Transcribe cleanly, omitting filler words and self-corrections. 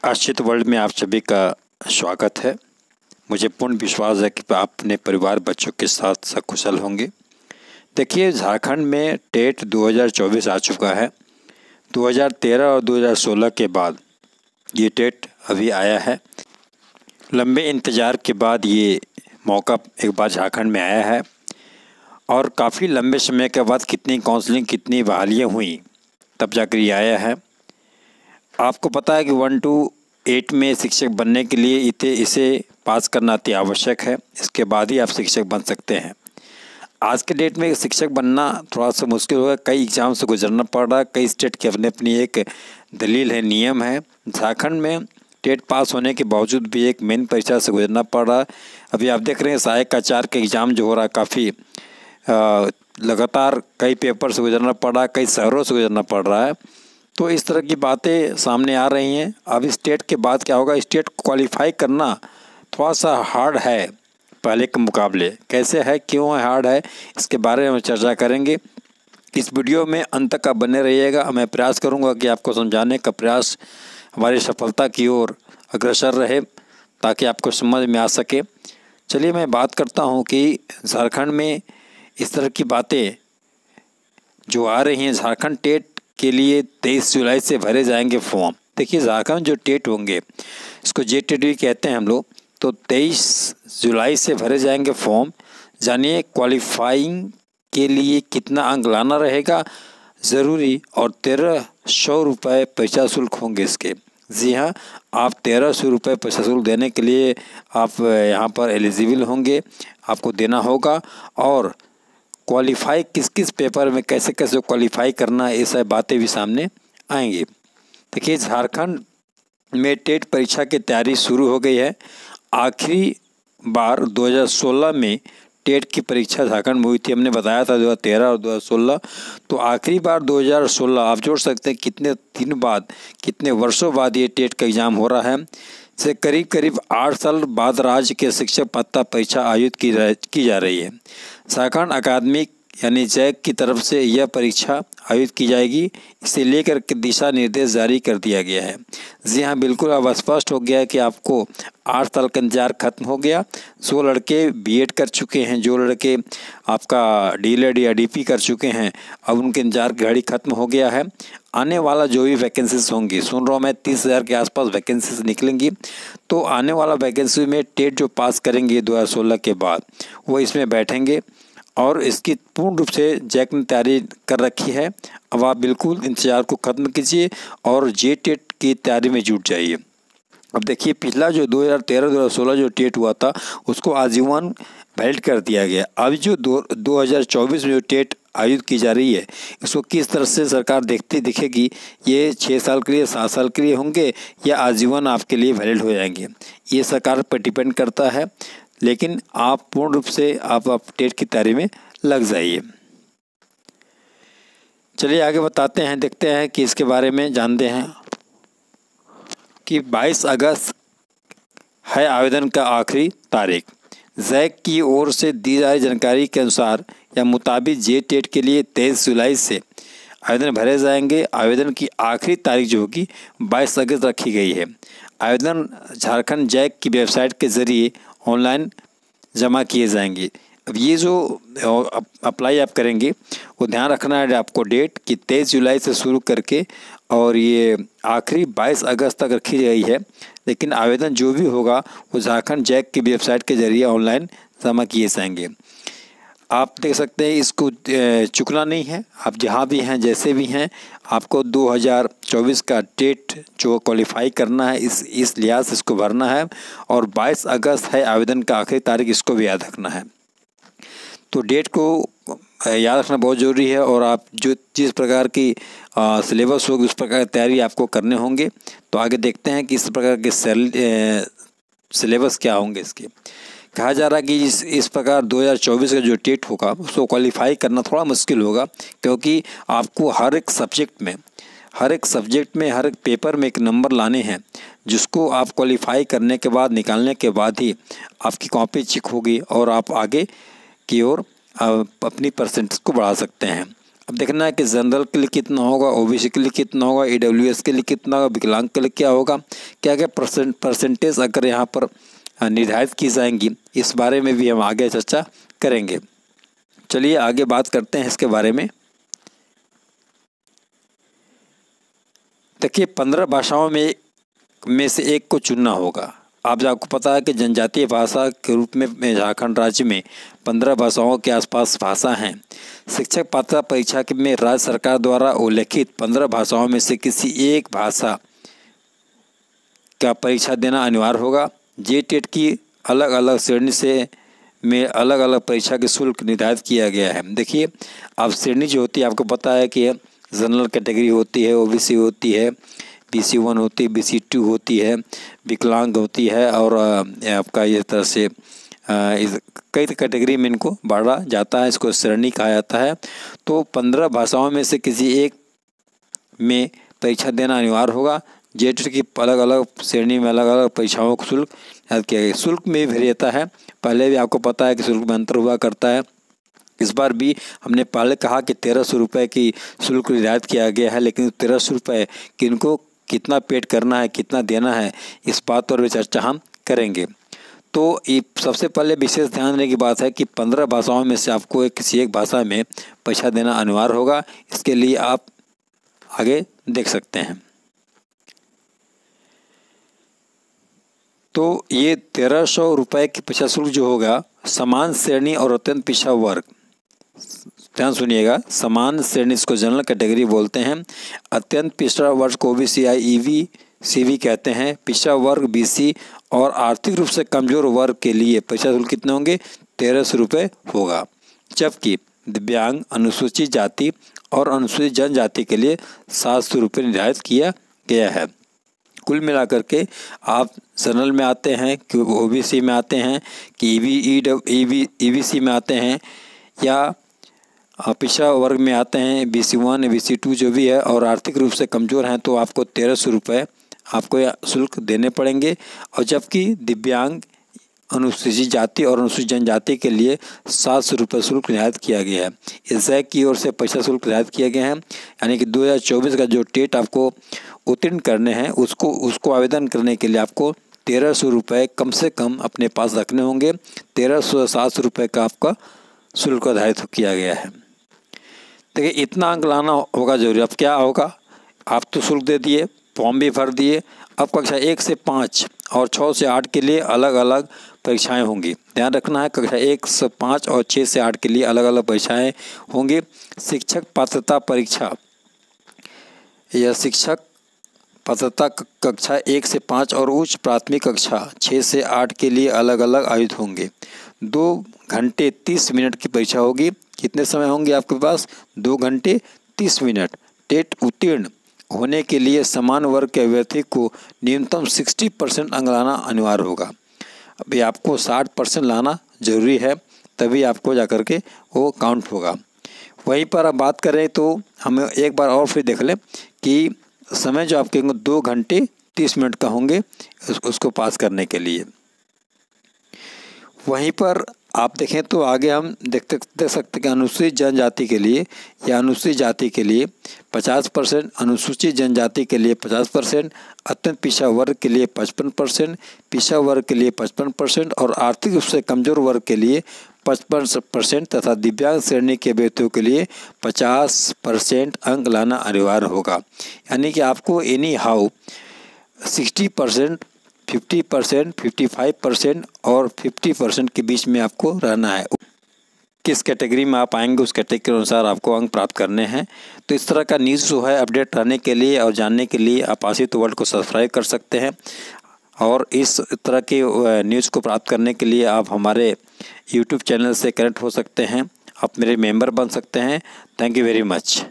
आश्रित वर्ल्ड में आप सभी का स्वागत है। मुझे पूर्ण विश्वास है कि आप अपने परिवार बच्चों के साथ सकुशल होंगे। देखिए, झारखंड में टेट 2024 आ चुका है। 2013 और 2016 के बाद ये टेट अभी आया है। लंबे इंतज़ार के बाद ये मौका एक बार झारखंड में आया है और काफ़ी लंबे समय के बाद कितनी काउंसलिंग, कितनी बहालियाँ हुई, तब जाकर ये आया है। आपको पता है कि 1 to 8 में शिक्षक बनने के लिए इसे पास करना अति आवश्यक है। इसके बाद ही आप शिक्षक बन सकते हैं। आज के डेट में शिक्षक बनना थोड़ा सा मुश्किल होगा। कई एग्ज़ाम से गुजरना पड़ रहा है। कई स्टेट की अपनी अपनी एक दलील है, नियम है। झारखंड में टेट पास होने के बावजूद भी एक मेन परीक्षा से गुजरना पड़ रहा है। अभी आप देख रहे हैं सहायक आचार्य का एग्ज़ाम जो हो रहा है, काफ़ी लगातार कई पेपर से गुजरना पड़ रहा है, कई शहरों से गुजरना पड़ रहा है। तो इस तरह की बातें सामने आ रही हैं। अब स्टेट के बाद क्या होगा, स्टेट क्वालिफाई करना थोड़ा सा हार्ड है पहले के मुकाबले। कैसे है, क्यों है हार्ड है, इसके बारे में हम चर्चा करेंगे। इस वीडियो में अंत तक आप बने रहिएगा। मैं प्रयास करूंगा कि आपको समझाने का प्रयास हमारी सफलता की ओर अग्रसर रहे, ताकि आपको समझ में आ सके। चलिए मैं बात करता हूं कि झारखंड में इस तरह की बातें जो आ रही हैं। झारखंड टेट के लिए 23 जुलाई से भरे जाएंगे फॉर्म। देखिए, झारखंड जो टेट होंगे, इसको JTT भी कहते हैं हम लोग। तो 23 जुलाई से भरे जाएंगे फॉर्म। जानिए क्वालिफाइंग के लिए कितना अंक लाना रहेगा ज़रूरी, और 1300 रुपये परीक्षा शुल्क होंगे इसके। जी हाँ, आप 1300 रुपये परीक्षा शुल्क देने के लिए आप यहाँ पर एलिजिबल होंगे, आपको देना होगा। और क्वालिफाई किस किस पेपर में कैसे कैसे क्वालिफाई करना है, ये सब बातें भी सामने आएंगी। देखिए, झारखंड में टेट परीक्षा की तैयारी शुरू हो गई है। आखिरी बार 2016 में टेट की परीक्षा झारखंड में हुई थी। हमने बताया था 2013 और 2016। तो आखिरी बार 2016, आप जोड़ सकते हैं कितने दिन बाद, कितने वर्षों बाद ये टेट का एग्ज़ाम हो रहा है। से करीब करीब 8 साल बाद राज्य के शिक्षक पात्रता परीक्षा आयोजित की जा रही है। झारखंड अकादमिक यानी जैक की तरफ से यह परीक्षा आयोजित की जाएगी। इसे लेकर के दिशा निर्देश जारी कर दिया गया है। जी हाँ, बिल्कुल अब स्पष्ट हो गया है कि आपको 8 साल का इंतजार खत्म हो गया। जो लड़के BEd कर चुके हैं, जो लड़के आपका DLED या DP कर चुके हैं, अब उनके इंतजार की घड़ी खत्म हो गया है। आने वाला जो भी वैकेंसीज होंगी, सुन रहा हूँ मैं 30,000 के आसपास वैकेंसीज निकलेंगी। तो आने वाला वैकेंसी में टेट जो पास करेंगे 2016 के बाद, वो इसमें बैठेंगे। और इसकी पूर्ण रूप से जैक ने तैयारी कर रखी है। अब आप बिल्कुल इंतज़ार को ख़त्म कीजिए और JTET की तैयारी में जुट जाइए। अब देखिए, पिछला जो 2013-2016 जो टेट हुआ था, उसको आजीवन वैलिड कर दिया गया। अब जो 2024 में जो टेट आयोजित की जा रही है, इसको किस तरह से सरकार देखती दिखेगी। ये 6 साल के लिए, 7 साल के लिए होंगे या आजीवन आपके लिए वैलिड हो जाएंगे, ये सरकार पर डिपेंड करता है। लेकिन आप पूर्ण रूप से आप टेट की तैयारी में लग जाइए। चलिए आगे बताते हैं, देखते हैं कि इसके बारे में जानते हैं कि 22 अगस्त है आवेदन का आखिरी तारीख। जैक की ओर से दी जा रही जानकारी के अनुसार या मुताबिक JTET के लिए 23 जुलाई से आवेदन भरे जाएंगे। आवेदन की आखिरी तारीख जो होगी 22 अगस्त रखी गई है। आवेदन झारखंड जैक की वेबसाइट के ज़रिए ऑनलाइन जमा किए जाएंगे। अब ये जो अप्लाई आप करेंगे, वो ध्यान रखना है आपको डेट कि 23 जुलाई से शुरू करके और ये आखिरी 22 अगस्त तक रखी गई है। लेकिन आवेदन जो भी होगा वो झारखंड जैक की वेबसाइट के ज़रिए ऑनलाइन जमा किए जाएंगे। आप देख सकते हैं, इसको चुकना नहीं है। आप जहाँ भी हैं, जैसे भी हैं, आपको 2024 का टेट जो क्वालिफाई करना है, इस लिहाज से इसको भरना है। और 22 अगस्त है आवेदन का आखिरी तारीख, इसको भी याद रखना है। तो डेट को याद रखना बहुत ज़रूरी है। और आप जिस प्रकार की सिलेबस होगी, उस प्रकार की तैयारी आपको करने होंगे। तो आगे देखते हैं कि इस प्रकार के सिलेबस क्या होंगे इसके। कहा जा रहा है कि इस प्रकार 2024 का जो टेट होगा, उसको क्वालिफाई करना थोड़ा मुश्किल होगा, क्योंकि आपको हर एक सब्जेक्ट में, हर एक पेपर में एक नंबर लाने हैं, जिसको आप क्वालिफाई करने के बाद, निकालने के बाद ही आपकी कॉपी चेक होगी और आप आगे की ओर अपनी परसेंटेज को बढ़ा सकते हैं। अब देखना है कि जनरल के लिए कितना होगा, ओबीसी के लिए कितना होगा, ईडब्ल्यूएस के लिए कितना होगा, विकलांग के लिए क्या होगा, क्या क्या परसेंटेज अगर यहाँ पर निर्धारित की जाएंगी, इस बारे में भी हम आगे चर्चा करेंगे। चलिए आगे बात करते हैं इसके बारे में। देखिए 15 भाषाओं में से एक को चुनना होगा। आपको पता है कि जनजातीय भाषा के रूप में झारखंड राज्य में 15 भाषाओं के आसपास भाषा हैं। शिक्षक पात्रता परीक्षा में राज्य सरकार द्वारा उल्लेखित 15 भाषाओं में से किसी एक भाषा का परीक्षा देना अनिवार्य होगा। जेटेट की अलग अलग श्रेणी में अलग अलग परीक्षा के शुल्क निर्धारित किया गया है। देखिए अब श्रेणी जो होती है, आपको पता है कि जनरल कैटेगरी होती है, ओबीसी होती है, BC 1 होती है, BC 2 होती है, विकलांग होती है, और आपका ये तरह से कई कैटेगरी में इनको बांटा जाता है, इसको श्रेणी कहा जाता है। तो 15 भाषाओं में से किसी एक में परीक्षा देना अनिवार्य होगा। जेटेट की अलग अलग श्रेणी में अलग अलग परीक्षाओं का शुल्क याद किया गया। शुल्क में भी भिन्नता है, पहले भी आपको पता है कि शुल्क में अंतर हुआ करता है। इस बार भी हमने पहले कहा कि 1300 रुपये की शुल्क निर्धारित किया गया है, लेकिन 1300 रुपये किनको कितना पेड करना है, कितना देना है, इस बात पर भी चर्चा हम करेंगे। तो सबसे पहले विशेष ध्यान देने की बात है कि 15 भाषाओं में से आपको किसी एक भाषा में परीक्षा देना अनिवार्य होगा। इसके लिए आप आगे देख सकते हैं। तो ये 1300 रुपये की परीक्षा शुल्क जो होगा, समान श्रेणी और अत्यंत पिछड़ा वर्ग, ध्यान सुनिएगा, समान श्रेणी इसको जनरल कैटेगरी बोलते हैं, अत्यंत पिछड़ा वर्ग को OBC EBCB कहते हैं, पिछड़ा वर्ग BC और आर्थिक रूप से कमजोर वर्ग के लिए परीक्षा शुल्क कितने होंगे, 1300 रुपये होगा। जबकि दिव्यांग, अनुसूचित जाति और अनुसूचित जनजाति के लिए 700 रुपये निर्धारित किया गया है। कुल मिलाकर के आप जनरल में आते हैं कि OBC में आते हैं कि EBC में आते हैं या पिछड़ा वर्ग में आते हैं, BC 1 BC 2 जो भी है, और आर्थिक रूप से कमज़ोर हैं तो आपको 1300 रुपये आपको शुल्क देने पड़ेंगे। और जबकि दिव्यांग, अनुसूचित जाति और अनुसूचित जनजाति के लिए 700 रुपये शुल्क निर्धारित किया गया है। एसआई की ओर से परीक्षा शुल्क निर्धारित किए गए हैं, यानी कि 2024 का जो टेट आपको उत्तीर्ण करने हैं उसको आवेदन करने के लिए आपको 1300 रुपये कम से कम अपने पास रखने होंगे। 1300 रुपये का आपका शुल्क निर्धारित किया गया है। देखिए इतना अंक लाना होगा जरूरी। अब क्या होगा, आप तो शुल्क दे दिए, फॉर्म भी भर दिए, अब कक्षा 1 से 5 और 6 से 8 के लिए अलग अलग परीक्षाएं होंगी। ध्यान रखना है, कक्षा 1 से 5 और 6 से 8 के लिए अलग अलग परीक्षाएं होंगी। शिक्षक पात्रता परीक्षा या शिक्षक पात्रता कक्षा 1 से 5 और उच्च प्राथमिक कक्षा 6 से 8 के लिए अलग अलग आयोजित होंगे। 2 घंटे 30 मिनट की परीक्षा होगी। कितने समय होंगे आपके पास, 2 घंटे 30 मिनट। टेट उत्तीर्ण होने के लिए समान वर्ग के अभ्यर्थी को न्यूनतम 60% अंक लाना अनिवार्य होगा। अभी आपको 60% लाना जरूरी है, तभी आपको जाकर के वो काउंट होगा। वहीं पर अब बात करें तो हम एक बार और फिर देख लें कि समय जो आपके 2 घंटे 30 मिनट का होंगे उसको पास करने के लिए। वहीं पर आप देखें तो आगे हम देख सकते कि अनुसूचित जनजाति के लिए या अनुसूचित जाति के लिए 50%, अनुसूचित जनजाति के लिए 50%, अत्यंत पिछड़ा वर्ग के लिए 55%, पिछड़ा वर्ग के लिए 55% और आर्थिक रूप से कमजोर वर्ग के लिए 55% तथा दिव्यांग श्रेणी के अभ्यर्थियों के लिए 50% अंक लाना अनिवार्य होगा। यानी कि आपको एनी हाउ 60%, 50%, 55% और 50% के बीच में आपको रहना है। किस कैटेगरी में आप आएंगे उस कैटेगरी के अनुसार आपको अंक प्राप्त करने हैं। तो इस तरह का न्यूज़ जो है अपडेट रहने के लिए और जानने के लिए आप आसित वर्ल्ड को सब्सक्राइब कर सकते हैं, और इस तरह के न्यूज़ को प्राप्त करने के लिए आप हमारे YouTube चैनल से कनेक्ट हो सकते हैं, आप मेरे मेंबर बन सकते हैं। Thank you very much.